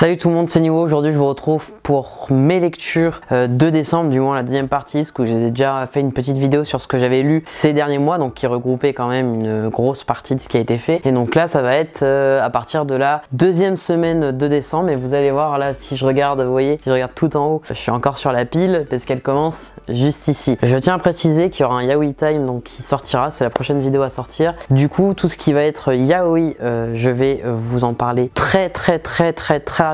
Salut tout le monde, c'est Niwo. Aujourd'hui je vous retrouve pour mes lectures de décembre, du moins la deuxième partie, parce que j'ai déjà fait une petite vidéo sur ce que j'avais lu ces derniers mois, donc qui regroupait quand même une grosse partie de ce qui a été fait. Et donc là ça va être à partir de la deuxième semaine de décembre, et vous allez voir là, si je regarde, vous voyez, si je regarde tout en haut, je suis encore sur la pile parce qu'elle commence juste ici. Je tiens à préciser qu'il y aura un Yaoi Time donc qui sortira, c'est la prochaine vidéo à sortir. Du coup tout ce qui va être Yaoi, je vais vous en parler très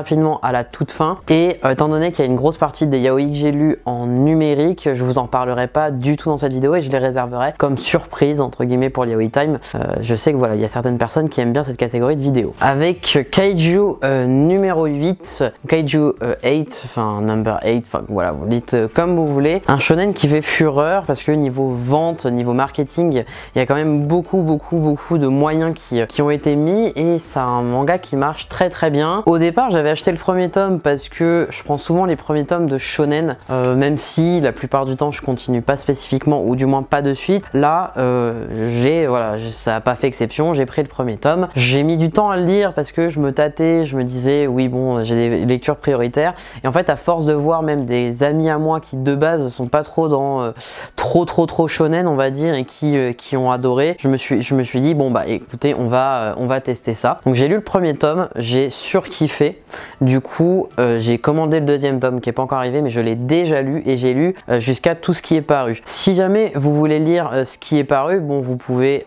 rapidement à la toute fin. Et étant donné qu'il y a une grosse partie des yaoi que j'ai lu en numérique, je vous en parlerai pas du tout dans cette vidéo et je les réserverai comme surprise entre guillemets pour Yaoi Time. Je sais que voilà, il y a certaines personnes qui aiment bien cette catégorie de vidéos. Avec Kaiju numéro 8, Kaiju 8, enfin number 8, enfin voilà, vous dites comme vous voulez. Un shonen qui fait fureur parce que niveau vente, niveau marketing, il y a quand même beaucoup de moyens qui ont été mis, et c'est un manga qui marche très bien. Au départ j'avais acheté le premier tome parce que je prends souvent les premiers tomes de shonen, même si la plupart du temps je continue pas spécifiquement, ou du moins pas de suite. Là voilà, ça a pas fait exception, j'ai pris le premier tome. J'ai mis du temps à le lire parce que je me tâtais, je me disais oui bon, j'ai des lectures prioritaires, et en fait à force de voir même des amis à moi qui de base sont pas trop dans trop shonen on va dire, et qui ont adoré, je me suis dit bon bah écoutez, on va tester ça. Donc j'ai lu le premier tome, j'ai surkiffé. Du coup j'ai commandé le deuxième tome qui est pas encore arrivé, mais je l'ai déjà lu, et j'ai lu jusqu'à tout ce qui est paru. Si jamais vous voulez lire ce qui est paru, bon vous pouvez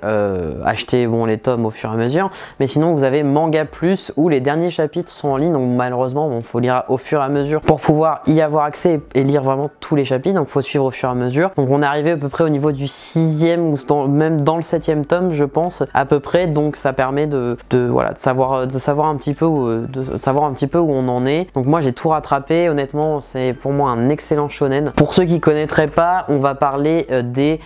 acheter les tomes au fur et à mesure, mais sinon vous avez Manga Plus où les derniers chapitres sont en ligne, donc malheureusement il faut lire au fur et à mesure pour pouvoir y avoir accès et lire vraiment tous les chapitres, donc il faut suivre au fur et à mesure. Donc on est arrivé à peu près au niveau du 6e ou même dans le 7e tome je pense à peu près, donc ça permet de savoir un petit peu où on en est. Donc moi j'ai tout rattrapé, honnêtement c'est pour moi un excellent shonen. Pour ceux qui connaîtraient pas, on va parler des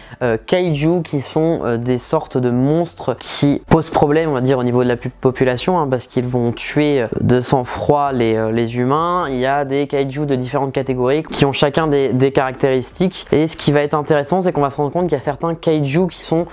kaiju, qui sont des sortes de monstres qui posent problème on va dire au niveau de la population, parce qu'ils vont tuer de sang-froid les humains. Il y a des kaiju de différentes catégories qui ont chacun des caractéristiques, et ce qui va être intéressant c'est qu'on va se rendre compte qu'il y a certains kaiju qui sont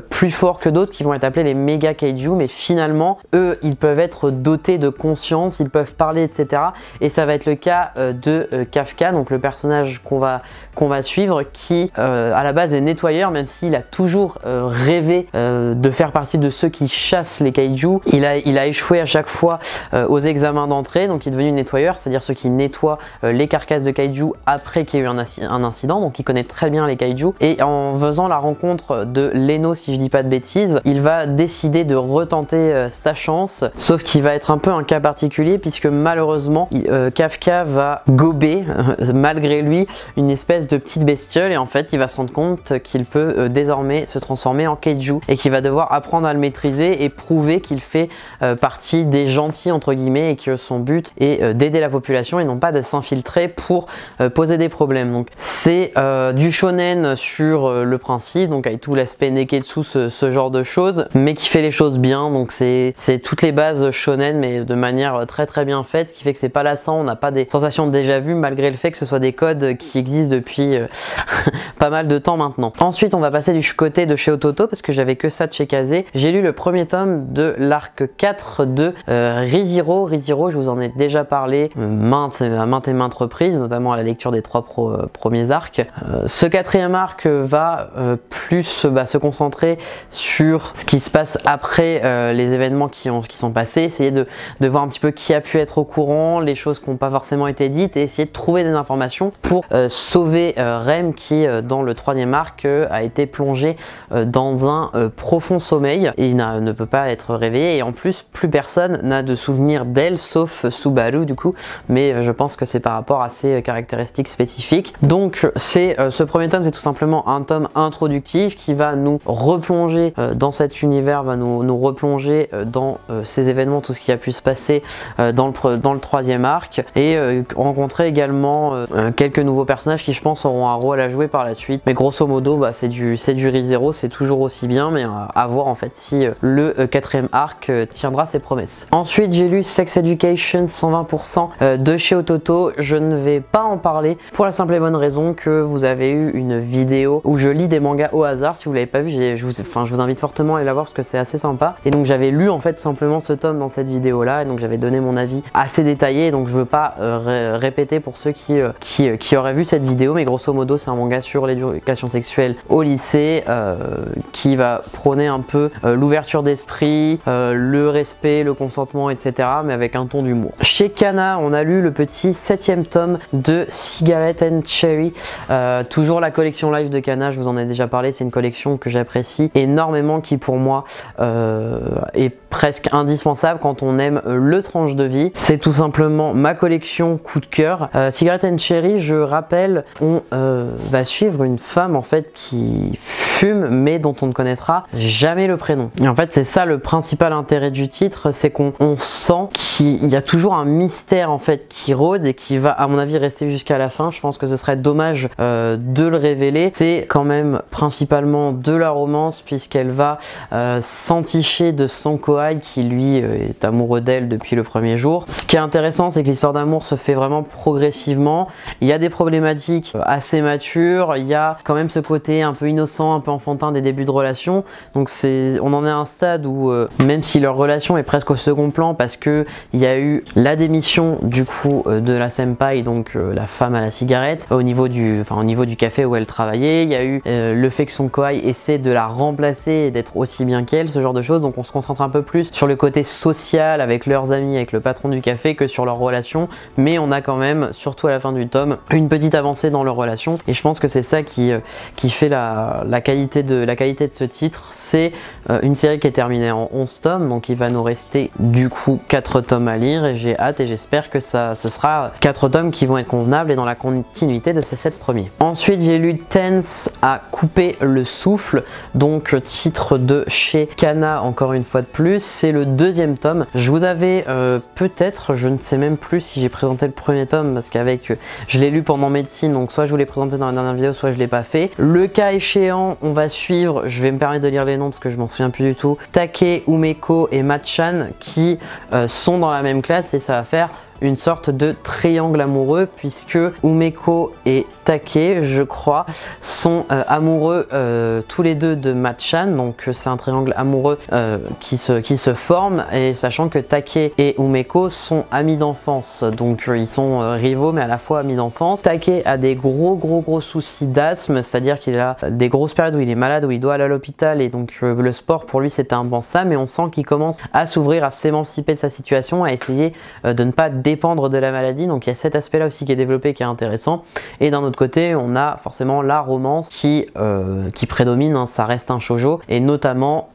plus forts que d'autres, qui vont être appelés les méga kaiju, mais finalement eux ils peuvent être dotés de conscience, ils peuvent parler, etc. Et ça va être le cas de Kafka, donc le personnage qu'on va suivre, qui à la base est nettoyeur, même s'il a toujours rêvé de faire partie de ceux qui chassent les kaiju. Il a échoué à chaque fois aux examens d'entrée, donc il est devenu nettoyeur, c'est-à-dire ceux qui nettoient les carcasses de kaiju après qu'il y ait eu un incident. Donc il connaît très bien les kaiju, et en faisant la rencontre de Leno, si je dis pas de bêtises, il va décider de retenter sa chance, sauf qu'il va être un peu un cas particulier puisque malheureusement Kafka va gober malgré lui une espèce de petite bestiole, et en fait il va se rendre compte qu'il peut désormais se transformer en kaiju, et qu'il va devoir apprendre à le maîtriser et prouver qu'il fait partie des gentils entre guillemets, et que son but est d'aider la population et non pas de s'infiltrer pour poser des problèmes. Donc c'est du shonen sur le principe, donc avec tout l'aspect neketsu, ce genre de choses, mais qui fait les choses bien. Donc c'est toutes les bases shonen mais de manière très bien faite, ce qui fait que c'est pas lassant, on n'a pas des sensations de déjà vu malgré le fait que ce soit des codes qui existent depuis pas mal de temps maintenant. Ensuite on va passer du côté de chez Ototo, parce que j'avais que ça de chez Kazé. J'ai lu le premier tome de l'arc 4 de Re:Zero. Re:Zero, je vous en ai déjà parlé à maintes reprises, notamment à la lecture des 3 premiers arcs. Ce 4e arc va plus se concentrer sur ce qui se passe après les événements qui sont passés, essayer de voir un petit peu qui a pu être au courant, les choses qui n'ont pas forcément été dites, et essayer de trouver des informations pour sauver Rem, qui dans le 3e arc a été plongé dans un profond sommeil, et il ne peut pas être réveillé, et en plus plus personne n'a de souvenir d'elle sauf Subaru du coup, mais je pense que c'est par rapport à ses caractéristiques spécifiques. Donc ce premier tome c'est tout simplement un tome introductif qui va nous replonger dans cet univers, va nous replonger dans ces événements, tout ce qui a pu se passer dans le 3e arc, et rencontrer également quelques nouveaux personnages qui je pense auront un rôle à jouer par la suite. Mais grosso modo c'est du Re:Zero, c'est toujours aussi bien, mais à voir en fait si le 4e arc tiendra ses promesses. Ensuite j'ai lu Sex Education 120% de chez Ototo. Je ne vais pas en parler pour la simple et bonne raison que vous avez eu une vidéo où je lis des mangas au hasard. Si vous l'avez pas vu, je vous invite fortement à aller la voir parce que c'est assez sympa. Et donc j'avais lu en fait tout simplement ce tome dans cette vidéo là, et donc j'avais donné mon avis avis assez détaillé, donc je veux pas répéter pour ceux qui auraient vu cette vidéo, mais grosso modo c'est un manga sur l'éducation sexuelle au lycée qui va prôner un peu l'ouverture d'esprit, le respect, le consentement, etc., mais avec un ton d'humour. Chez Kana, on a lu le petit 7e tome de Cigarette and Cherry, toujours la collection live de Kana, je vous en ai déjà parlé, c'est une collection que j'apprécie énormément, qui pour moi est presque indispensable quand on aime le tranche de vie. C'est tout simplement ma collection coup de cœur. Cigarette and Cherry, je rappelle, on va suivre une femme en fait qui fume mais dont on ne connaîtra jamais le prénom. Et en fait c'est ça le principal intérêt du titre, c'est qu'on sent qu'il y a toujours un mystère en fait qui rôde et qui va à mon avis rester jusqu'à la fin. Je pense que ce serait dommage de le révéler. C'est quand même principalement de la romance puisqu'elle va s'enticher de son kohai qui lui est amoureux d'elle depuis le premier jour. Ce qui est intéressant, c'est que l'histoire d'amour se fait vraiment progressivement. Il y a des problématiques assez matures, il y a quand même ce côté un peu innocent, un peu enfantin des débuts de relation. Donc on en est à un stade où même si leur relation est presque au second plan parce que il y a eu la démission du coup de la senpai, donc la femme à la cigarette, au niveau du café où elle travaillait. Il y a eu le fait que son kohai essaie de la remplacer et d'être aussi bien qu'elle, ce genre de choses. Donc on se concentre un peu plus sur le côté social avec leurs amis, avec le patron du café, que sur leur relation, mais on a quand même, surtout à la fin du tome, une petite avancée dans leur relation, et je pense que c'est ça qui fait la qualité de ce titre. C'est une série qui est terminée en 11 tomes, donc il va nous rester du coup 4 tomes à lire, et j'ai hâte et j'espère que ce sera 4 tomes qui vont être convenables et dans la continuité de ces 7 premiers. Ensuite j'ai lu Tense à couper le souffle, donc titre de chez Kana encore une fois de plus. C'est le 2e tome. Je vous avais peut-être, je ne sais même plus si j'ai présenté le premier tome parce qu'avec je l'ai lu pendant médecine, donc soit je vous l'ai présenté dans la dernière vidéo, soit je l'ai pas fait. Le cas échéant, on va suivre, je vais me permettre de lire les noms parce que je m'en souviens plus du tout, Take, Umeko et Machan qui sont dans la même classe, et ça va faire une sorte de triangle amoureux puisque Umeko et Take, je crois, sont amoureux tous les deux de Machan, donc c'est un triangle amoureux qui se forme, et sachant que Take et Umeko sont amis d'enfance, donc ils sont rivaux mais à la fois amis d'enfance. Take a des gros soucis d'asthme, c'est-à-dire qu'il a des grosses périodes où il est malade, où il doit aller à l'hôpital, et donc le sport pour lui c'était impensable, mais on sent qu'il commence à s'ouvrir, à s'émanciper de sa situation, à essayer de ne pas dépendre de la maladie. Donc il y a cet aspect là aussi qui est développé, qui est intéressant. Et d'un autre côté on a forcément la romance qui prédomine, hein, ça reste un shoujo, et notamment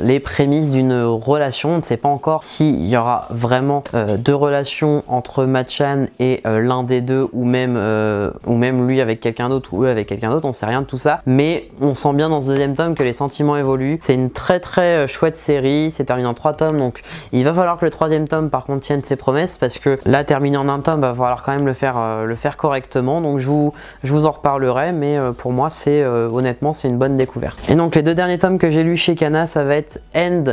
les prémices d'une relation. On ne sait pas encore s'il y aura vraiment de relation entre Machan et l'un des deux, ou même lui avec quelqu'un d'autre, ou eux avec quelqu'un d'autre, on sait rien de tout ça, mais on sent bien dans ce 2e tome que les sentiments évoluent. C'est une très chouette série, c'est terminé en 3 tomes, donc il va falloir que le 3e tome par contre tienne ses promesses, parce que là terminé en un tome, va falloir quand même le faire correctement, donc je vous en reparlerai, mais pour moi c'est honnêtement c'est une bonne découverte. Et donc les 2 derniers tomes que j'ai lus chez Kana, ça va être End,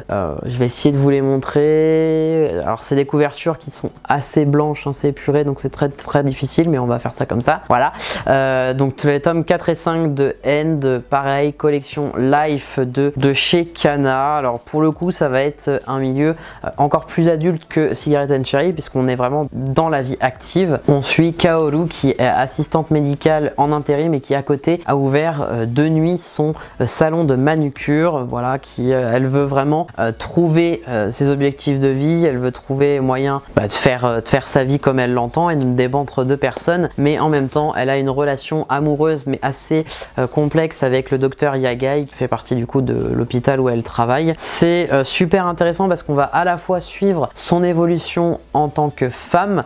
je vais essayer de vous les montrer. Alors c'est des couvertures qui sont assez blanches, assez épurées, donc c'est très difficile, mais on va faire ça comme ça, voilà. Donc tous les tomes 4 et 5 de End, pareil, collection Life de chez Kana. Alors pour le coup ça va être un milieu encore plus adulte que Cigarette and Cherry, puisqu'on est vraiment dans la vie active. On suit Kaoru qui est assistante médicale en intérim et qui à côté a ouvert de nuit son salon de manucure, voilà, elle veut vraiment trouver ses objectifs de vie, elle veut trouver moyen de faire sa vie comme elle l'entend et de ne dépendre de personne, mais en même temps elle a une relation amoureuse mais assez complexe avec le docteur Yagai qui fait partie du coup de l'hôpital où elle travaille. C'est super intéressant parce qu'on va à la fois suivre son évolution en tant que femme,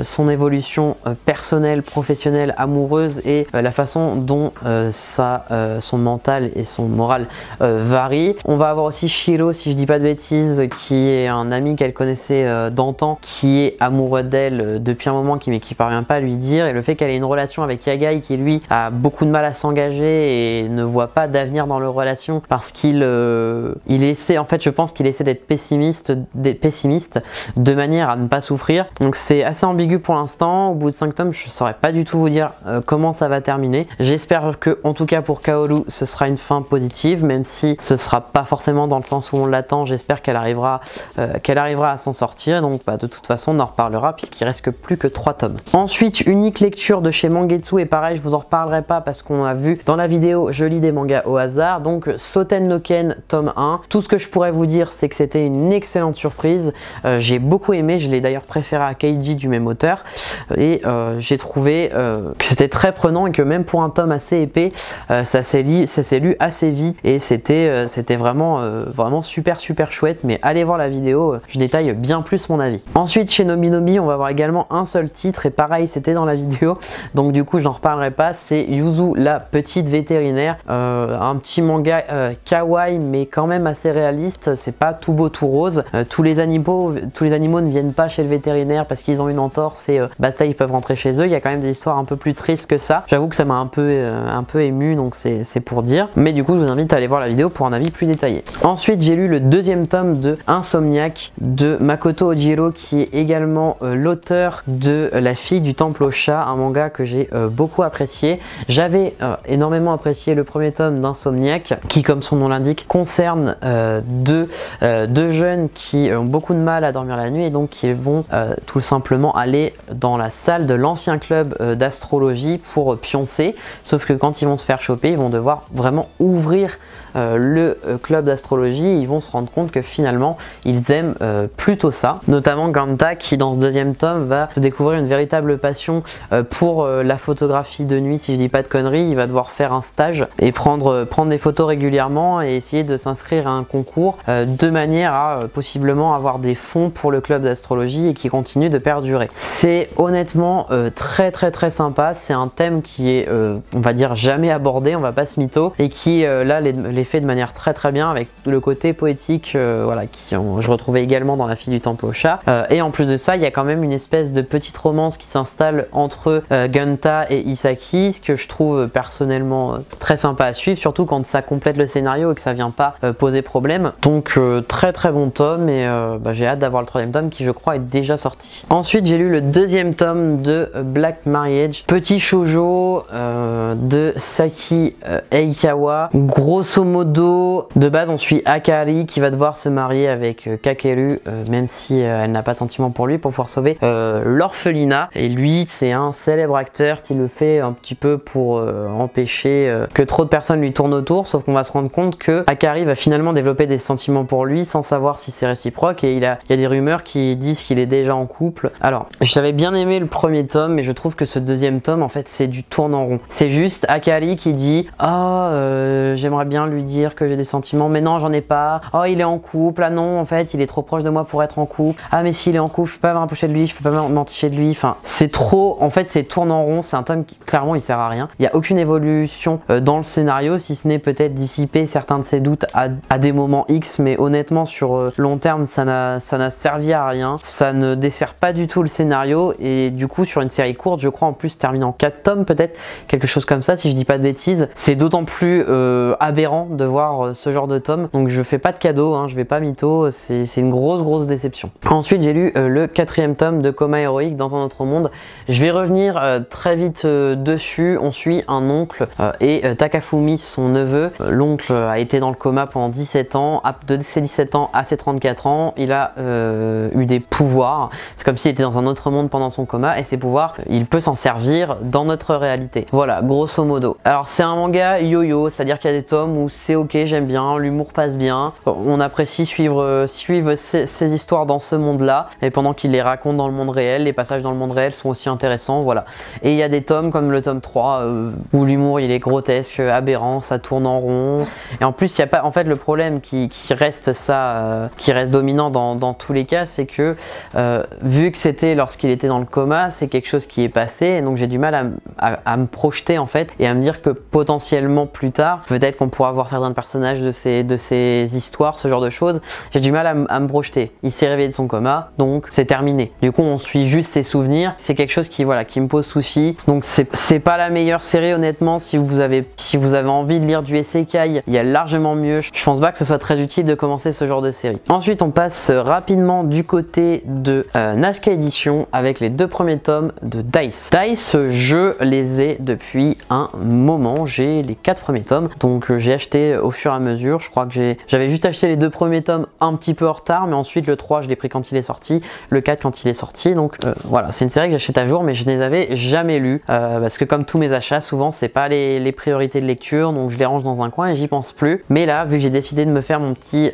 son évolution personnelle, professionnelle, amoureuse, et la façon dont son mental et son moral varient. On va avoir aussi Shiro, si je dis pas de bêtises, qui est un ami qu'elle connaissait d'antan, qui est amoureux d'elle depuis un moment, mais qui parvient pas à lui dire, et le fait qu'elle ait une relation avec Yagai qui lui a beaucoup de mal à s'engager et ne voit pas d'avenir dans leur relation parce qu'il essaie, en fait je pense qu'il essaie d'être pessimiste de manière à ne pas souffrir. Donc c'est assez ambigu pour l'instant. Au bout de 5 tomes, je saurais pas du tout vous dire comment ça va terminer. J'espère que, en tout cas pour Kaoru, ce sera une fin positive, même si ce sera pas forcément dans le sens où on l'attend. J'espère qu'elle arrivera à s'en sortir. Donc bah, de toute façon, on en reparlera puisqu'il reste que plus que 3 tomes. Ensuite, unique lecture de chez Mangetsu, et pareil, je vous en reparlerai pas parce qu'on a vu dans la vidéo, je lis des mangas au hasard. Donc Soten no Ken tome 1. Tout ce que je pourrais vous dire, c'est que c'était une excellente surprise. J'ai beaucoup aimé, je l'ai d'ailleurs préféré à Keiji du même auteur, et j'ai trouvé que c'était très prenant et que même pour un tome assez épais, ça s'est lu assez vite et c'était vraiment super chouette. Mais allez voir la vidéo, je détaille bien plus mon avis. Ensuite, chez Nominomi, on va voir également un seul titre, et pareil, c'était dans la vidéo, donc du coup j'en reparlerai pas. C'est Yuzu la petite vétérinaire, un petit manga kawaii mais quand même assez réaliste. C'est pas tout beau tout rose. Tous les animaux ne viennent pas chez le vétérinaire parce qu'ils ont une entorse et basta, ils peuvent rentrer chez eux. Il y a quand même des histoires un peu plus tristes que ça. J'avoue que ça m'a un peu ému, donc c'est pour dire. Mais du coup, je vous invite à aller voir la vidéo pour un avis plus détaillé. Ensuite, j'ai lu le deuxième tome de Insomniac de Makoto Ojiro, qui est également l'auteur de La fille du temple au chat, un manga que j'ai beaucoup apprécié. J'avais énormément apprécié le premier tome d'Insomniac, qui, comme son nom l'indique, concerne deux jeunes qui ont beaucoup de mal à dormir la nuit, et donc ils vont tout simplement aller dans la salle de l'ancien club d'astrologie pour pioncer. Sauf que quand ils vont se faire choper, ils vont devoir vraiment ouvrir le club d'astrologie. Ils vont se rendre compte que finalement ils aiment plutôt ça, notamment Ganta, qui dans ce deuxième tome va se découvrir une véritable passion pour la photographie de nuit, si je dis pas de conneries. Il va devoir faire un stage et prendre des photos régulièrement et essayer de s'inscrire à un concours de manière à possiblement avoir des fonds pour le club d'astrologie et qui continue de perdurer. C'est honnêtement très sympa. C'est un thème qui est on va dire jamais abordé, on va pas se mytho, et qui là les fait de manière très bien, avec le côté poétique voilà, je retrouvais également dans La fille du temple au chat. Et en plus de ça, il y a quand même une espèce de petite romance qui s'installe entre Ganta et Isaki, ce que je trouve personnellement très sympa à suivre, surtout quand ça complète le scénario et que ça vient pas poser problème. Donc très bon tome, et j'ai hâte d'avoir le troisième tome qui, je crois, est déjà sorti. Ensuite, j'ai lu le deuxième tome de Black Marriage, petit shoujo de Saki Eikawa. Grosso modo, de base on suit Akari qui va devoir se marier avec Kakeru, même si elle n'a pas de sentiment pour lui, pour pouvoir sauver l'orphelinat. Et lui, c'est un célèbre acteur qui le fait un petit peu pour empêcher que trop de personnes lui tournent autour. Sauf qu'on va se rendre compte que Akari va finalement développer des sentiments pour lui sans savoir si c'est réciproque, et il y a des rumeurs qui disent qu'il est déjà en couple. Alors, j'avais bien aimé le premier tome, mais je trouve que ce deuxième tome, en fait, c'est du tourne en rond. C'est juste Akari qui dit « Ah, j'aimerais bien lui dire que j'ai des sentiments, mais non, j'en ai pas. Oh, il est en couple. Ah non, en fait, il est trop proche de moi pour être en couple. Ah, mais s'il est en couple, je peux pas me rapprocher de lui, je peux pas m'enticher de lui. » Enfin, c'est trop, en fait, c'est tourne en rond. C'est un tome qui, clairement, il sert à rien. Il n'y a aucune évolution dans le scénario, si ce n'est peut-être dissiper certains de ses doutes à des moments X, mais honnêtement, sur long terme, ça n'a servi à rien. Ça ne dessert pas du tout le scénario, et du coup, sur une série courte, je crois en plus termine en 4 tomes, peut-être, quelque chose comme ça, si je dis pas de bêtises. C'est d'autant plus aberrant de voir ce genre de tome, donc je fais pas de cadeau, hein, je vais pas mytho, c'est une grosse déception. Ensuite, j'ai lu le 4e tome de Coma héroïque dans un autre monde. Je vais revenir très vite dessus. On suit un oncle et Takafumi, son neveu. L'oncle a été dans le coma pendant 17 ans. De ses 17 ans à ses 34 ans, il a eu des pouvoirs. C'est comme s'il était dans un autre monde pendant son coma, et ces pouvoirs, il peut s'en servir dans notre réalité. Voilà, grosso modo. Alors, c'est un manga yo-yo, c'est-à-dire qu'il y a des tomes où c'est ok, j'aime bien, l'humour passe bien, on apprécie suivre ces histoires dans ce monde-là, et pendant qu'il les raconte dans le monde réel, les passages dans le monde réel sont aussi intéressants, voilà. Et il y a des tomes comme le tome 3 où l'humour il est grotesque, aberrant, ça tourne en rond, et en plus il y a pas, en fait le problème qui reste dominant dans tous les cas, c'est que vu que c'était lorsqu'il était dans le coma, c'est quelque chose qui est passé, et donc j'ai du mal à me projeter en fait, et à me dire que potentiellement plus tard, peut-être qu'on pourra voir voir certains personnages de ces histoires, ce genre de choses, j'ai du mal à me projeter. Il s'est réveillé de son coma, donc c'est terminé. Du coup, on suit juste ses souvenirs. C'est quelque chose qui, voilà, qui me pose souci. Donc c'est pas la meilleure série, honnêtement. Si vous avez envie de lire du isekai, il y a largement mieux. Je pense pas que ce soit très utile de commencer ce genre de série. Ensuite, on passe rapidement du côté de Nazca Édition avec les 2 premiers tomes de Dice. Dice, je les ai depuis un moment. J'ai les 4 premiers tomes, donc j'ai acheté au fur et à mesure. Je crois que j'avais juste acheté les 2 premiers tomes un petit peu en retard, mais ensuite le 3 je l'ai pris quand il est sorti, le 4 quand il est sorti. Donc voilà, c'est une série que j'achète à jour, mais je ne les avais jamais lus parce que comme tous mes achats, souvent c'est pas les priorités de lecture, donc je les range dans un coin et j'y pense plus. Mais là, vu que j'ai décidé de me faire mon petit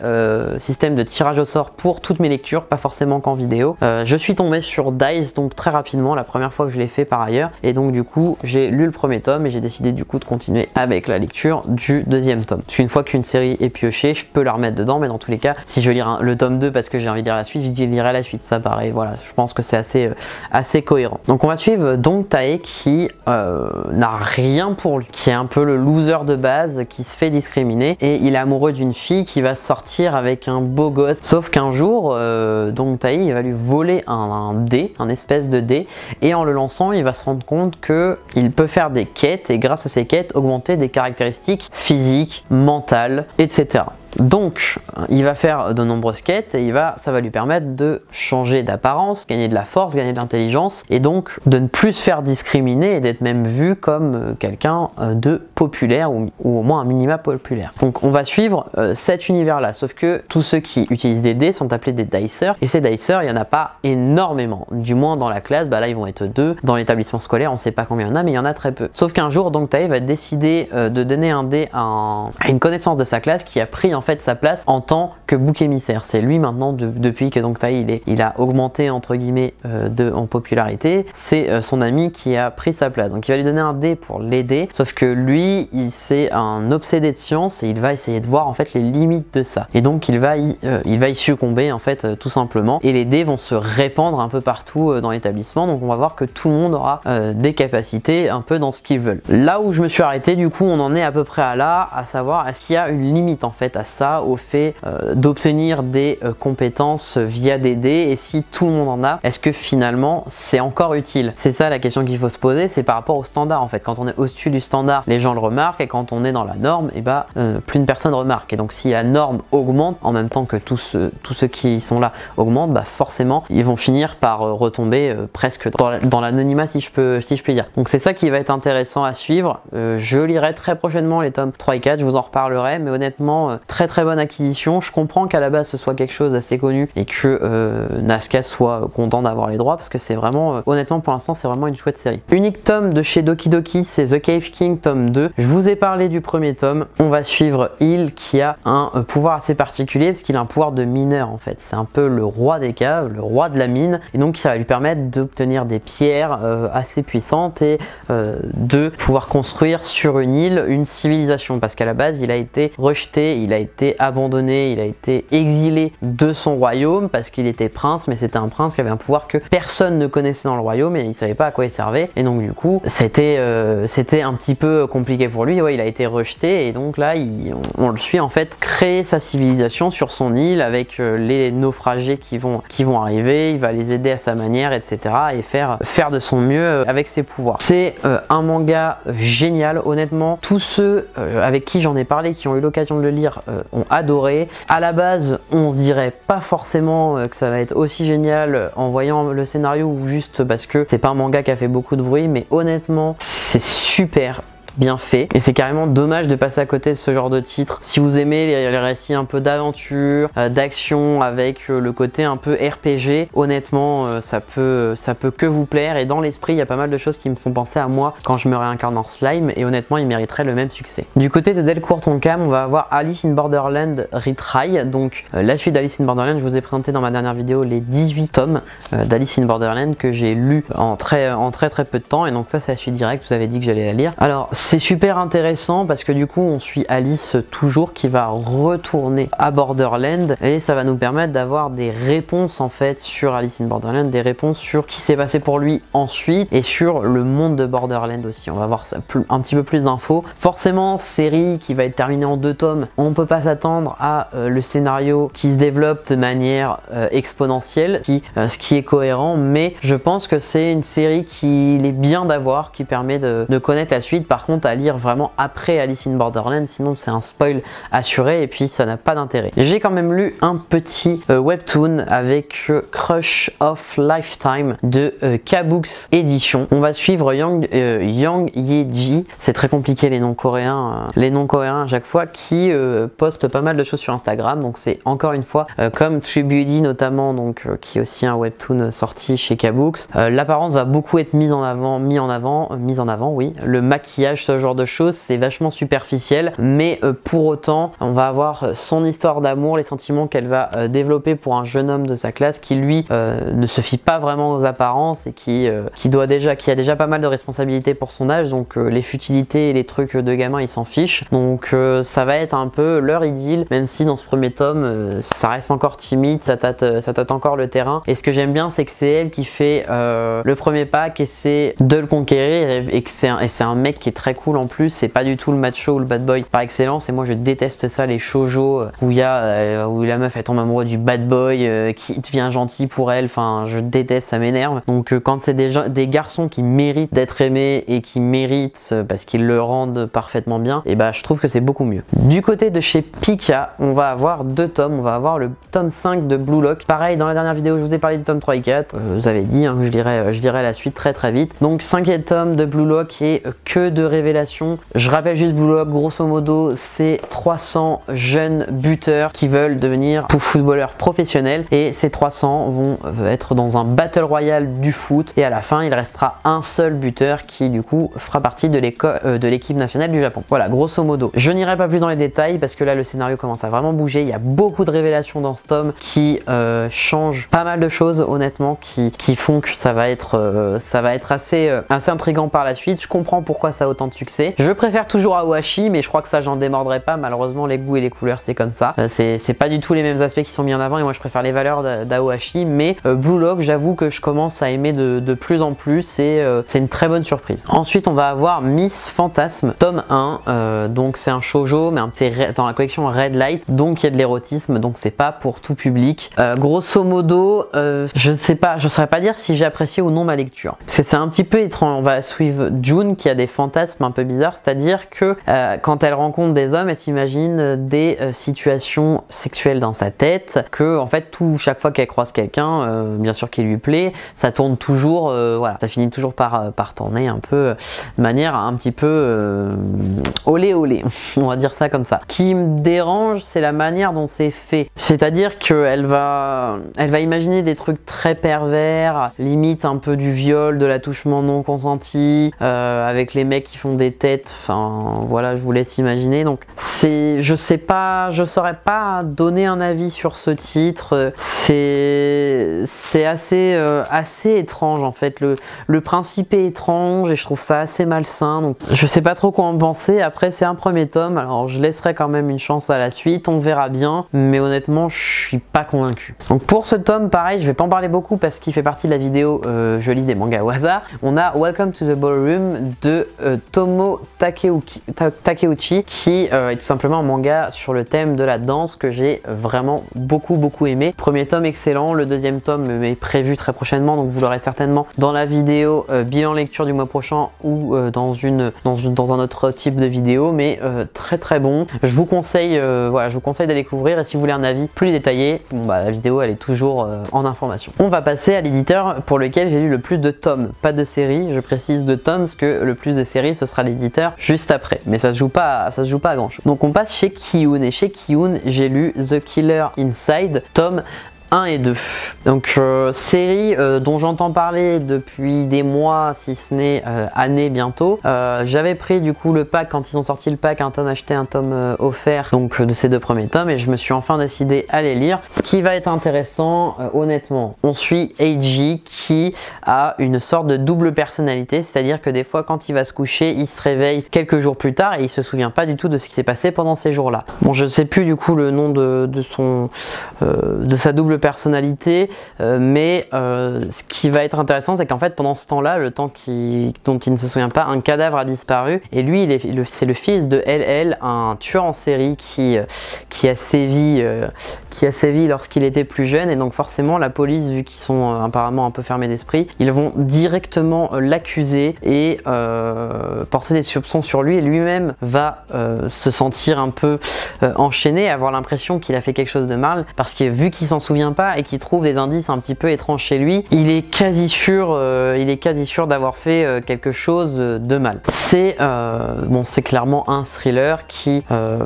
système de tirage au sort pour toutes mes lectures, pas forcément qu'en vidéo, je suis tombé sur Dice donc très rapidement, la première fois que je l'ai fait par ailleurs, et donc du coup j'ai lu le premier tome et j'ai décidé du coup de continuer avec la lecture du 2e tome. Parce qu'une fois qu'une série est piochée, je peux la remettre dedans, mais dans tous les cas, si je veux lire le tome 2 parce que j'ai envie de lire la suite, je lirai la suite. Ça pareil, voilà, je pense que c'est assez cohérent. Donc on va suivre Dong-tae qui n'a rien pour lui, qui est un peu le loser de base, qui se fait discriminer, et il est amoureux d'une fille qui va sortir avec un beau gosse. Sauf qu'un jour, Dong-tae il va lui voler un dé, un espèce de dé, et en le lançant, il va se rendre compte que il peut faire des quêtes, et grâce à ces quêtes, augmenter des caractéristiques physiques, mentales, etc. Donc il va faire de nombreuses quêtes et ça va lui permettre de changer d'apparence, gagner de la force, gagner de l'intelligence, et donc de ne plus se faire discriminer et d'être même vu comme quelqu'un de populaire ou au moins un minima populaire. Donc on va suivre cet univers là, sauf que tous ceux qui utilisent des dés sont appelés des dicers, et ces dicers il n'y en a pas énormément, du moins dans la classe, bah là ils vont être 2, dans l'établissement scolaire on sait pas combien il y en a, mais il y en a très peu. Sauf qu'un jour Dong-tae va décider de donner un dé à une connaissance de sa classe qui a pris en fait sa place en tant que bouc émissaire. C'est lui maintenant, depuis que Dong-tae il a augmenté entre guillemets en popularité, c'est son ami qui a pris sa place. Donc il va lui donner un dé pour l'aider, sauf que lui c'est un obsédé de science et il va essayer de voir en fait les limites de ça, et donc il va y succomber en fait tout simplement, et les dés vont se répandre un peu partout dans l'établissement. Donc on va voir que tout le monde aura des capacités un peu dans ce qu'ils veulent. Là où je me suis arrêté, du coup on en est à peu près à savoir est-ce qu'il y a une limite en fait à ça, au fait d'obtenir des compétences via des dés, et si tout le monde en a, est-ce que finalement c'est encore utile? C'est ça la question qu'il faut se poser, c'est par rapport au standard en fait. Quand on est au-dessus du standard, les gens le remarquent, et quand on est dans la norme, et bah plus de personnes remarquent. Et donc si la norme augmente en même temps que tous ceux qui sont là augmentent, bah forcément ils vont finir par retomber presque dans l'anonymat, si je peux dire. Donc c'est ça qui va être intéressant à suivre. Je lirai très prochainement les tomes 3 et 4, je vous en reparlerai, mais honnêtement très bonne acquisition. Je comprends qu'à la base ce soit quelque chose d'assez connu et que Nazca soit content d'avoir les droits, parce que c'est vraiment honnêtement pour l'instant c'est vraiment une chouette série. Unique tome de chez Doki Doki, c'est The Cave King tome 2. Je vous ai parlé du premier tome. On va suivre Il qui a un pouvoir assez particulier parce qu'il a un pouvoir de mineur en fait. C'est un peu le roi des caves, le roi de la mine, et donc ça va lui permettre d'obtenir des pierres assez puissantes et de pouvoir construire sur une île une civilisation, parce qu'à la base il a été rejeté, il a été abandonné, il a été exilé de son royaume parce qu'il était prince, mais c'était un prince qui avait un pouvoir que personne ne connaissait dans le royaume et il savait pas à quoi il servait, et donc du coup c'était un petit peu compliqué pour lui. Ouais, il a été rejeté, et donc là on le suit en fait créer sa civilisation sur son île avec les naufragés qui vont arriver, il va les aider à sa manière, etc., et faire de son mieux avec ses pouvoirs. C'est un manga génial, honnêtement. Tous ceux avec qui j'en ai parlé, qui ont eu l'occasion de le lire, ont adoré. À la base, on se dirait pas forcément que ça va être aussi génial en voyant le scénario, ou juste parce que c'est pas un manga qui a fait beaucoup de bruit, mais honnêtement, c'est super bien fait, et c'est carrément dommage de passer à côté de ce genre de titre. Si vous aimez les récits un peu d'aventure, d'action avec le côté un peu RPG, honnêtement ça peut que vous plaire, et dans l'esprit il y a pas mal de choses qui me font penser à moi quand je me réincarne en slime, et honnêtement il mériterait le même succès. Du côté de Delcourt Tonkam, on va avoir Alice in Borderland Retry, donc la suite d'Alice in Borderland. Je vous ai présenté dans ma dernière vidéo les 18 tomes d'Alice in Borderland que j'ai lu en très peu de temps, et donc ça c'est la suite directe, vous avez dit que j'allais la lire. Alors C'est super intéressant parce que du coup on suit Alice toujours qui va retourner à Borderland et ça va nous permettre d'avoir des réponses en fait sur Alice in Borderland, des réponses sur qui s'est passé pour lui ensuite et sur le monde de Borderland aussi. On va voir ça un petit peu plus d'infos. Forcément, série qui va être terminée en 2 tomes, on peut pas s'attendre à le scénario qui se développe de manière exponentielle, ce qui est cohérent, mais je pense que c'est une série qu'il est bien d'avoir, qui permet de connaître la suite. Par contre, à lire vraiment après Alice in Borderland, sinon c'est un spoil assuré et puis ça n'a pas d'intérêt. J'ai quand même lu un petit webtoon avec Crush of Lifetime de K-Books Édition. On va suivre Yang Yeji, c'est très compliqué les noms coréens à chaque fois, qui poste pas mal de choses sur Instagram. Donc c'est encore une fois comme Tribudi notamment, donc qui est aussi un webtoon sorti chez K-Books. L'apparence va beaucoup être mise en avant, oui. Le maquillage, ce genre de choses, c'est vachement superficiel, mais pour autant, on va avoir son histoire d'amour, les sentiments qu'elle va développer pour un jeune homme de sa classe qui lui ne se fie pas vraiment aux apparences et qui a déjà pas mal de responsabilités pour son âge, donc les futilités et les trucs de gamin il s'en fiche. Donc ça va être un peu leur idylle, même si dans ce premier tome ça reste encore timide, ça tâte encore le terrain. Et ce que j'aime bien, c'est que c'est elle qui fait le premier pas, qui essaie de le conquérir, et c'est un mec qui est très cool en plus. C'est pas du tout le macho ou le bad boy par excellence, et moi je déteste ça, les shoujo où la meuf elle tombe amoureuse du bad boy qui devient gentil pour elle. Enfin, je déteste, ça m'énerve. Donc quand c'est des garçons qui méritent d'être aimés et qui méritent parce qu'ils le rendent parfaitement bien, et bah je trouve que c'est beaucoup mieux. Du côté de chez Pika, on va avoir 2 tomes. On va avoir le tome 5 de Blue Lock. Pareil, dans la dernière vidéo je vous ai parlé du tome 3 et 4, vous avez dit que je lirai la suite très vite. Donc 5e tome de Blue Lock et que de révélations. Je rappelle juste Blue Lock, grosso modo c'est 300 jeunes buteurs qui veulent devenir footballeurs professionnels, et ces 300 vont être dans un battle royal du foot, et à la fin il restera un seul buteur qui du coup fera partie de l'équipe nationale du Japon. Voilà, grosso modo. Je n'irai pas plus dans les détails parce que là le scénario commence à vraiment bouger. Il y a beaucoup de révélations dans ce tome qui changent pas mal de choses honnêtement, qui font que ça va être assez intriguant par la suite. Je comprends pourquoi ça a autant de succès. Je préfère toujours Aoashi, mais je crois que ça j'en démordrai pas. Malheureusement les goûts et les couleurs c'est comme ça. C'est pas du tout les mêmes aspects qui sont mis en avant, et moi je préfère les valeurs d'Aoashi, mais Blue Lock, j'avoue que je commence à aimer de plus en plus. C'est une très bonne surprise. Ensuite on va avoir Miss Fantasme tome 1, donc c'est un shoujo, mais c'est dans la collection Red Light, donc il y a de l'érotisme, donc c'est pas pour tout public. Grosso modo, je saurais pas dire si j'ai apprécié ou non ma lecture. C'est un petit peu étrange. On va suivre June qui a des fantasmes un peu bizarres, c'est-à-dire que quand elle rencontre des hommes, elle s'imagine des situations sexuelles dans sa tête, que en fait chaque fois qu'elle croise quelqu'un, bien sûr qui lui plaît, ça tourne toujours, voilà, ça finit toujours par tourner un peu de manière un petit peu olé olé, on va dire ça comme ça. Ce qui me dérange, c'est la manière dont c'est fait, c'est-à-dire qu'elle va imaginer des trucs très pervers, limite un peu du viol, de l'attouchement non consenti, avec les mecs qui font des têtes, enfin voilà, je vous laisse imaginer. Donc je saurais pas donner un avis sur ce titre. C'est assez étrange en fait. Le principe est étrange et je trouve ça assez malsain, donc je sais pas trop quoi en penser. Après c'est un premier tome, alors je laisserai quand même une chance à la suite, on verra bien, mais honnêtement je suis pas convaincu. Donc pour ce tome, pareil, je vais pas en parler beaucoup parce qu'il fait partie de la vidéo je lis des mangas au hasard. On a Welcome to the Ballroom de Tomo Takeuchi, qui est tout simplement un manga sur le thème de la danse que j'ai vraiment beaucoup aimé. Premier tome excellent, le deuxième tome est prévu très prochainement, donc vous l'aurez certainement dans la vidéo bilan lecture du mois prochain ou dans un autre type de vidéo, mais très bon. Je vous conseille d'aller découvrir, et si vous voulez un avis plus détaillé, bon bah la vidéo elle est toujours en information. On va passer à l'éditeur pour lequel j'ai lu le plus de tomes, pas de séries, je précise de tomes parce que le plus de séries ce sera l'éditeur juste après, mais ça se joue pas à grand chose. Donc on passe chez Kiyun, et chez Kiyun j'ai lu The Killer Inside tome 1 et 2. Donc série dont j'entends parler depuis des mois, si ce n'est années bientôt. J'avais pris du coup le pack quand ils ont sorti le pack, un tome acheté, un tome offert, donc de ces 2 premiers tomes, et je me suis enfin décidé à les lire. Ce qui va être intéressant, honnêtement, on suit Eiji qui a une sorte de double personnalité, c'est-à-dire que des fois quand il va se coucher, il se réveille quelques jours plus tard et il se souvient pas du tout de ce qui s'est passé pendant ces jours-là. Bon, je sais plus du coup le nom de sa double personnalité, mais ce qui va être intéressant, c'est qu'en fait pendant ce temps-là, le temps dont il ne se souvient pas, un cadavre a disparu, et lui c'est le fils de LL, un tueur en série qui a sévi lorsqu'il était plus jeune, et donc forcément la police, vu qu'ils sont apparemment un peu fermés d'esprit, ils vont directement l'accuser et porter des soupçons sur lui, et lui-même va se sentir un peu enchaîné, avoir l'impression qu'il a fait quelque chose de mal, parce que vu qu'il s'en souvient pas et qu'il trouve des indices un petit peu étranges chez lui, il est quasi sûr d'avoir fait quelque chose de mal. C'est clairement un thriller qui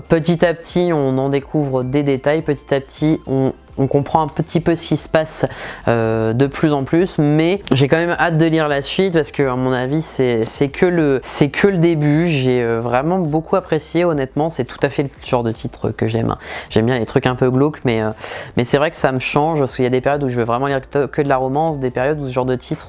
petit à petit on en découvre des détails, petit à petit on comprend un petit peu ce qui se passe de plus en plus, mais j'ai quand même hâte de lire la suite parce que à mon avis c'est que le début. J'ai vraiment beaucoup apprécié, honnêtement. C'est tout à fait le genre de titre que j'aime. J'aime bien les trucs un peu glauques, mais c'est vrai que ça me change parce qu'il y a des périodes où je veux vraiment lire que de la romance, des périodes où ce genre de titre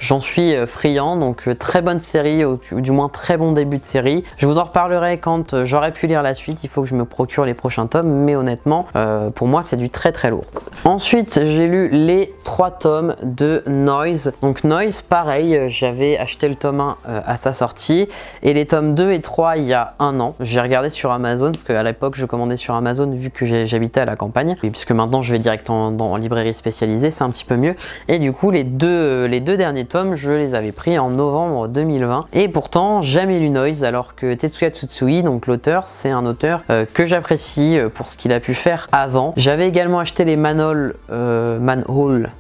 j'en suis friand. Donc très bonne série, ou du moins très bon début de série. Je vous en reparlerai quand j'aurai pu lire la suite. Il faut que je me procure les prochains tomes, mais honnêtement pour moi c'est du très lourd. Ensuite j'ai lu les 3 tomes de Noise. Donc Noise, pareil, j'avais acheté le tome 1 à sa sortie et les tomes 2 et 3 il y a 1 an. J'ai regardé sur Amazon parce qu'à l'époque je commandais sur Amazon vu que j'habitais à la campagne, et puisque maintenant je vais direct en librairie spécialisée, c'est un petit peu mieux. Et du coup les deux derniers tomes je les avais pris en novembre 2020, et pourtant jamais lu Noise, alors que Tetsuya Tsutsui, donc l'auteur, c'est un auteur que j'apprécie pour ce qu'il a pu faire avant. J'avais également acheté les Manhole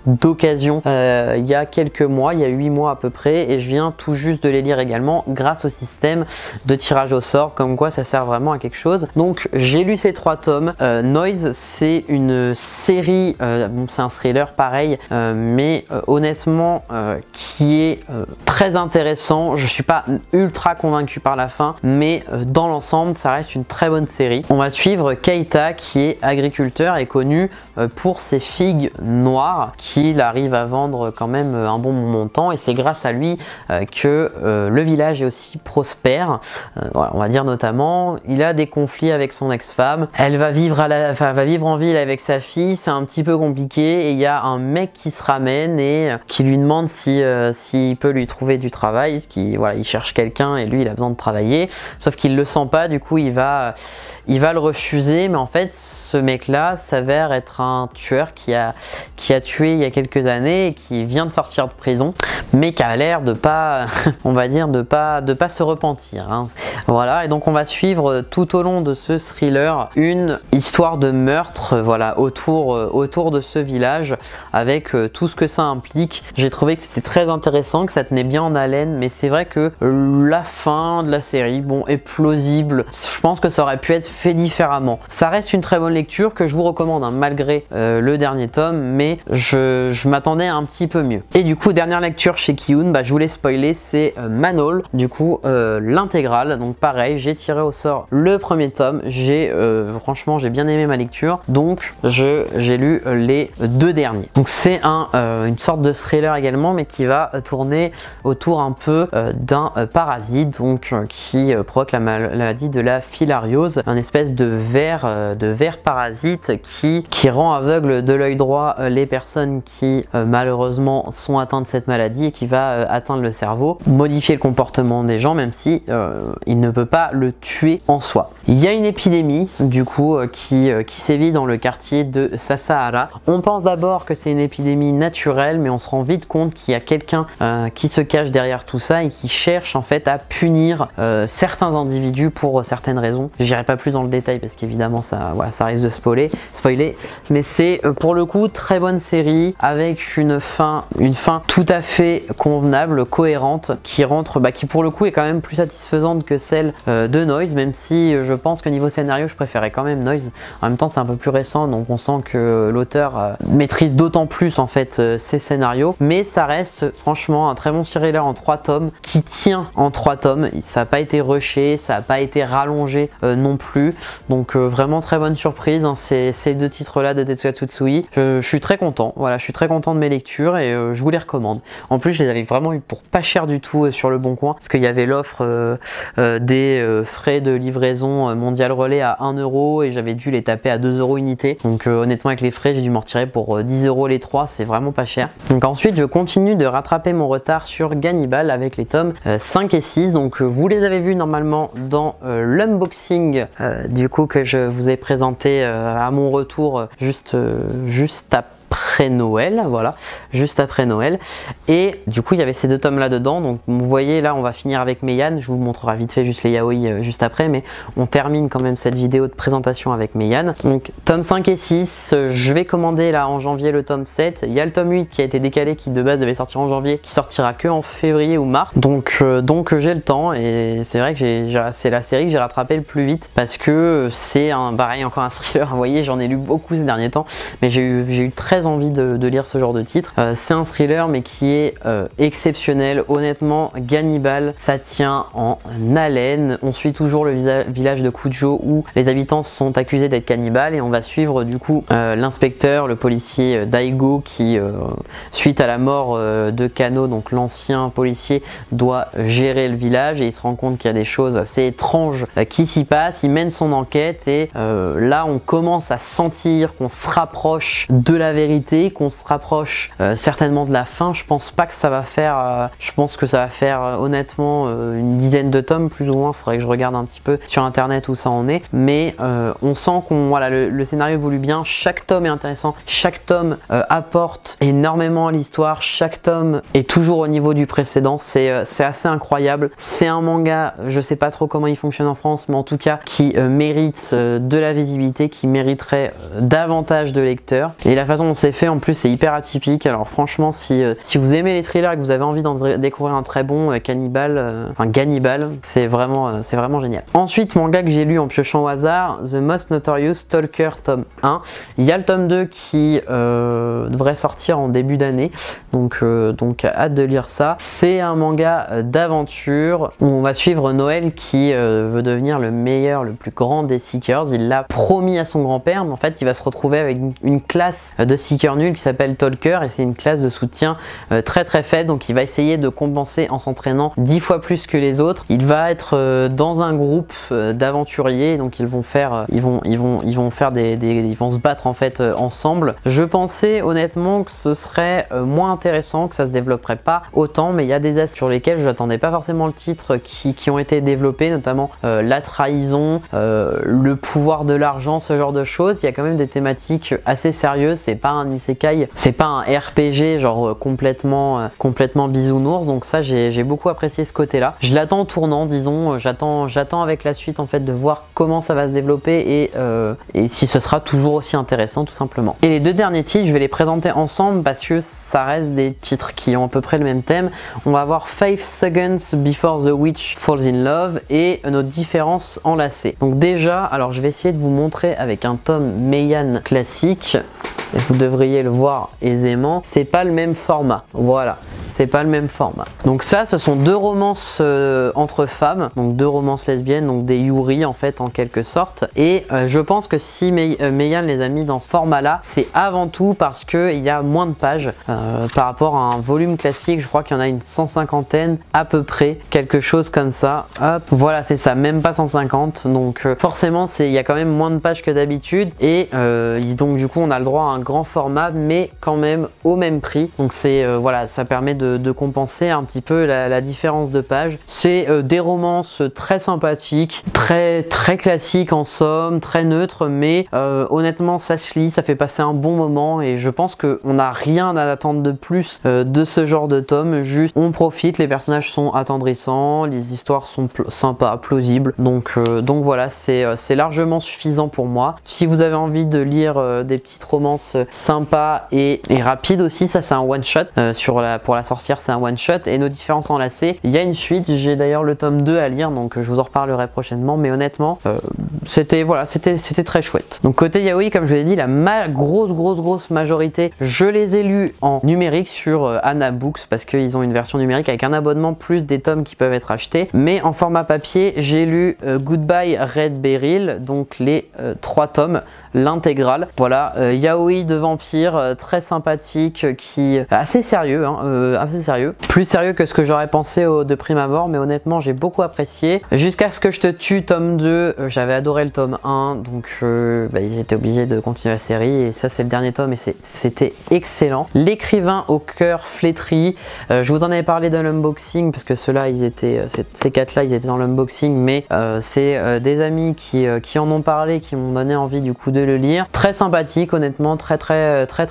d'occasion il y a quelques mois, il y a 8 mois à peu près, et je viens tout juste de les lire également grâce au système de tirage au sort, comme quoi ça sert vraiment à quelque chose. Donc j'ai lu ces 3 tomes. Noise, c'est une série, c'est un thriller pareil, mais honnêtement qui est très intéressant. Je suis pas ultra convaincu par la fin, mais dans l'ensemble ça reste une très bonne série. On va suivre Keita qui est agriculteur et connu pour ses figues noires qu'il arrive à vendre quand même un bon montant, et c'est grâce à lui que le village est aussi prospère. Voilà, on va dire notamment, il a des conflits avec son ex-femme, elle va vivre en ville avec sa fille, c'est un petit peu compliqué, et il y a un mec qui se ramène et qui lui demande s'il peut lui trouver du travail, il cherche quelqu'un et lui il a besoin de travailler, sauf qu'il le sent pas, du coup il va le refuser, mais en fait ce mec là s'avère être un tueur qui a tué il y a quelques années et qui vient de sortir de prison, mais qui a l'air de pas on va dire de pas se repentir, hein. Voilà, et donc on va suivre tout au long de ce thriller une histoire de meurtre, voilà, autour de ce village, avec tout ce que ça implique. J'ai trouvé que c'était très intéressant, que ça tenait bien en haleine, mais c'est vrai que la fin de la série, bon, est plausible. Je pense que ça aurait pu être fait différemment. Ça reste une très bonne lecture que je vous recommande, hein, malgré le dernier tome, mais je m'attendais à un petit peu mieux. Et du coup, dernière lecture chez Kiun, je vous l'ai spoilé, c'est Manhole, du coup l'intégrale. Donc pareil, j'ai tiré au sort le premier tome, franchement j'ai bien aimé ma lecture, donc j'ai lu les 2 derniers. Donc c'est une sorte de thriller également, mais qui va tourner autour un peu d'un parasite, donc qui provoque la maladie de la filariose, un espèce de ver parasite qui rend aveugle de l'œil droit les personnes qui malheureusement sont atteintes de cette maladie, et qui va atteindre le cerveau, modifier le comportement des gens, même si il ne peut pas le tuer en soi. Il y a une épidémie du coup qui sévit dans le quartier de Sasahara. On pense d'abord que c'est une épidémie naturelle, mais on se rend vite compte qu'il y a quelqu'un qui se cache derrière tout ça et qui cherche en fait à punir certains individus pour certaines raisons. J'irai pas plus dans le détail parce qu'évidemment ça risque de spoiler, mais c'est pour le coup très bonne série avec une fin tout à fait convenable, cohérente, qui rentre, qui pour le coup est quand même plus satisfaisante que celle de Noise, même si je pense que niveau scénario je préférais quand même Noise. En même temps c'est un peu plus récent, donc on sent que l'auteur maîtrise d'autant plus en fait ses scénarios, mais ça reste franchement un très bon thriller en 3 tomes qui tient en 3 tomes. Ça n'a pas été rushé, ça n'a pas été rallongé non plus, donc vraiment très bonne surprise hein, ces 2 titres là de Tetsuya Tsutsui. Je suis très content, voilà, je suis très content de mes lectures et je vous les recommande. En plus je les avais vraiment eu pour pas cher du tout sur le Bon Coin, parce qu'il y avait l'offre des frais de livraison mondial relais à 1 € et j'avais dû les taper à 2 € unité, donc honnêtement avec les frais j'ai dû m'en retirer pour 10 € les 3, c'est vraiment pas cher. Donc ensuite je continue de rattraper mon retard sur Gannibal avec les tomes 5 et 6, donc vous les avez vus normalement dans l'unboxing du coup que je vous ai présenté à mon retour juste après Noël, voilà, juste après Noël. Et du coup il y avait ces 2 tomes là dedans, donc vous voyez là on va finir avec Meian, je vous montrerai vite fait juste les yaoi juste après, mais on termine quand même cette vidéo de présentation avec Meian. Donc tome 5 et 6, je vais commander là en janvier le tome 7, il y a le tome 8 qui a été décalé, qui de base devait sortir en janvier, qui sortira que en février ou mars, donc j'ai le temps, et c'est vrai que c'est la série que j'ai rattrapé le plus vite, parce que c'est pareil encore un thriller, vous voyez j'en ai lu beaucoup ces derniers temps, mais j'ai eu très envie de lire ce genre de titre. C'est un thriller mais qui est exceptionnel, honnêtement. Gannibal, ça tient en haleine. On suit toujours le village de Kujo où les habitants sont accusés d'être cannibales, et on va suivre du coup l'inspecteur, le policier Daigo qui suite à la mort de Kano, donc l'ancien policier, doit gérer le village, et il se rend compte qu'il y a des choses assez étranges qui s'y passent. Il mène son enquête et là on commence à sentir qu'on se rapproche de la vérité, qu'on se rapproche certainement de la fin. Je pense pas que ça va faire, je pense que ça va faire honnêtement une dizaine de tomes plus ou moins, faudrait que je regarde un petit peu sur internet où ça en est, mais on sent qu'on voilà, le scénario évolue bien, chaque tome est intéressant, chaque tome apporte énormément à l'histoire, chaque tome est toujours au niveau du précédent, c'est assez incroyable. C'est un manga, je sais pas trop comment il fonctionne en France, mais en tout cas qui mérite de la visibilité, qui mériterait davantage de lecteurs, et la façon dont c'est fait en plus c'est hyper atypique. Alors franchement si vous aimez les thrillers et que vous avez envie d'en découvrir un très bon, Gannibal, c'est vraiment génial. Ensuite, manga que j'ai lu en piochant au hasard, The Most Notorious Stalker tome 1. Il y a le tome 2 qui devrait sortir en début d'année, donc hâte de lire ça. C'est un manga d'aventure où on va suivre Noël qui veut devenir le meilleur, le plus grand des Seekers. Il l'a promis à son grand-père, mais en fait il va se retrouver avec une classe de Seekers nuls qui s'appelle Talker, et c'est une classe de soutien très faible, donc il va essayer de compenser en s'entraînant 10 fois plus que les autres. Il va être dans un groupe d'aventuriers, donc ils vont se battre en fait ensemble. Je pensais honnêtement que ce serait moins intéressant, que ça se développerait pas autant, mais il y a des aspects sur lesquels je n'attendais pas forcément le titre qui ont été développés, notamment la trahison, le pouvoir de l'argent, ce genre de choses. Il y a quand même des thématiques assez sérieuses, c'est pas un isekai, c'est pas un RPG genre complètement bisounours, donc ça j'ai beaucoup apprécié ce côté là. Je l'attends en tournant, disons, j'attends avec la suite en fait de voir comment ça va se développer et si ce sera toujours aussi intéressant tout simplement. Et les 2 derniers titres je vais les présenter ensemble parce que ça reste des titres qui ont à peu près le même thème. On va avoir 5 Seconds Before the Witch Falls in Love et Nos différences enlacées. Donc déjà, alors je vais essayer de vous montrer avec un tome Meian classique, vous devriez le voir aisément, c'est pas le même format, voilà, c'est pas le même format. Donc ça, ce sont 2 romances entre femmes, donc 2 romances lesbiennes, donc des yuri en fait en quelque sorte, et je pense que si Meian les a mis dans ce format là, c'est avant tout parce que il y a moins de pages par rapport à un volume classique. Je crois qu'il y en a une 150aine à peu près, quelque chose comme ça. Hop, voilà, c'est ça, même pas 150, donc forcément il y a quand même moins de pages que d'habitude, et donc du coup on a le droit à un grand format mais quand même au même prix, donc c'est voilà, ça permet de compenser un petit peu la différence de page. C'est des romances très sympathiques, très classiques en somme, très neutres, mais honnêtement ça se lit, ça fait passer un bon moment et je pense qu'on n'a rien à attendre de plus de ce genre de tome. Juste on profite, les personnages sont attendrissants, les histoires sont sympas, plausibles, donc voilà, c'est largement suffisant pour moi. Si vous avez envie de lire des petites romances sympas et rapides aussi, ça c'est un one shot pour la sorcière, c'est un one shot. Et Nos différences enlacées, il y a une suite, j'ai d'ailleurs le tome 2 à lire, donc je vous en reparlerai prochainement, mais honnêtement c'était très chouette. Donc côté yaoi, comme je l'ai dit, la grosse majorité, je les ai lus en numérique sur Anna Books, parce qu'ils ont une version numérique avec un abonnement plus des tomes qui peuvent être achetés. Mais en format papier, j'ai lu Goodbye Red Beryl, donc les 3 tomes, l'intégrale. Voilà, yaoi de vampire très sympathique, qui assez sérieux, assez sérieux, plus sérieux que ce que j'aurais pensé de prime abord, mais honnêtement j'ai beaucoup apprécié. Jusqu'à ce que je te tue, tome 2, j'avais adoré le tome 1, donc ils étaient obligés de continuer la série, et ça c'est le dernier tome et c'était excellent. L'écrivain au cœur flétri, je vous en avais parlé dans l'unboxing, parce que ceux-là ils étaient, ces 4 là ils étaient dans l'unboxing, mais c'est des amis qui en ont parlé, qui m'ont donné envie du coup de le lire. Très sympathique, honnêtement, très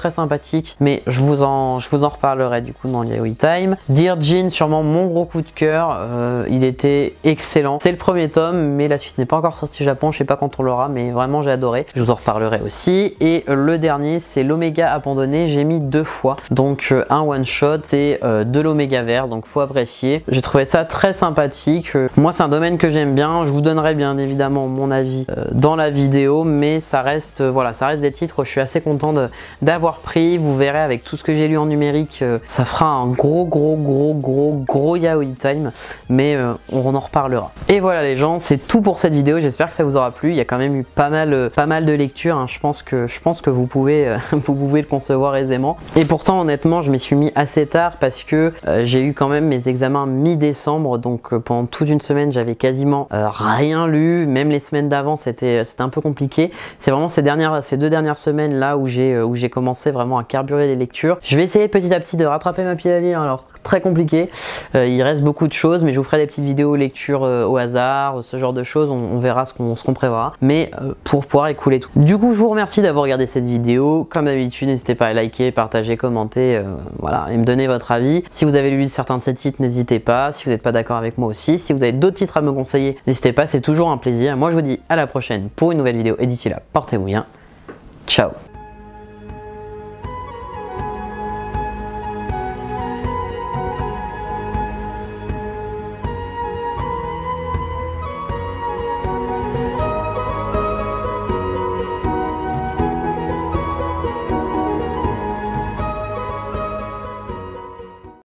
sympathique, mais je vous en reparlerai du coup dans Yaoi Time. Dear Jean, sûrement mon gros coup de cœur, il était excellent. C'est le premier tome, mais la suite n'est pas encore sortie au Japon, je sais pas quand on l'aura, mais vraiment j'ai adoré, je vous en reparlerai aussi. Et le dernier, c'est l'Oméga abandonné, j'ai mis 2 fois, donc un one shot et de l'Oméga Verse, donc faut apprécier. J'ai trouvé ça très sympathique, moi c'est un domaine que j'aime bien, je vous donnerai bien évidemment mon avis dans la vidéo, mais ça reste voilà, ça reste des titres, je suis assez content d'avoir pris. Vous verrez avec tout ce que j'ai lu en numérique, ça fera un gros Yaoi Time, mais on en reparlera. Et voilà les gens, c'est tout pour cette vidéo, j'espère que ça vous aura plu. Il y a quand même eu pas mal de lectures, hein. Je pense que vous pouvez le concevoir aisément. Et pourtant honnêtement je m'y suis mis assez tard, parce que j'ai eu quand même mes examens mi-décembre, donc pendant toute une semaine j'avais quasiment rien lu, même les semaines d'avant c'était un peu compliqué. C'est vraiment ces 2 dernières semaines là où j'ai commencé vraiment à carburer les lectures. Je vais essayer petit à petit de rattraper ma pile à lire, alors très compliqué, il reste beaucoup de choses, mais je vous ferai des petites vidéos lecture au hasard, ce genre de choses, on verra ce qu'on prévoira, mais pour pouvoir écouler tout. Du coup je vous remercie d'avoir regardé cette vidéo, comme d'habitude n'hésitez pas à liker, partager, commenter, voilà, et me donner votre avis. Si vous avez lu certains de ces titres, n'hésitez pas, si vous n'êtes pas d'accord avec moi aussi, si vous avez d'autres titres à me conseiller, n'hésitez pas, c'est toujours un plaisir. Moi je vous dis à la prochaine pour une nouvelle vidéo, et d'ici là, portez-vous bien, ciao.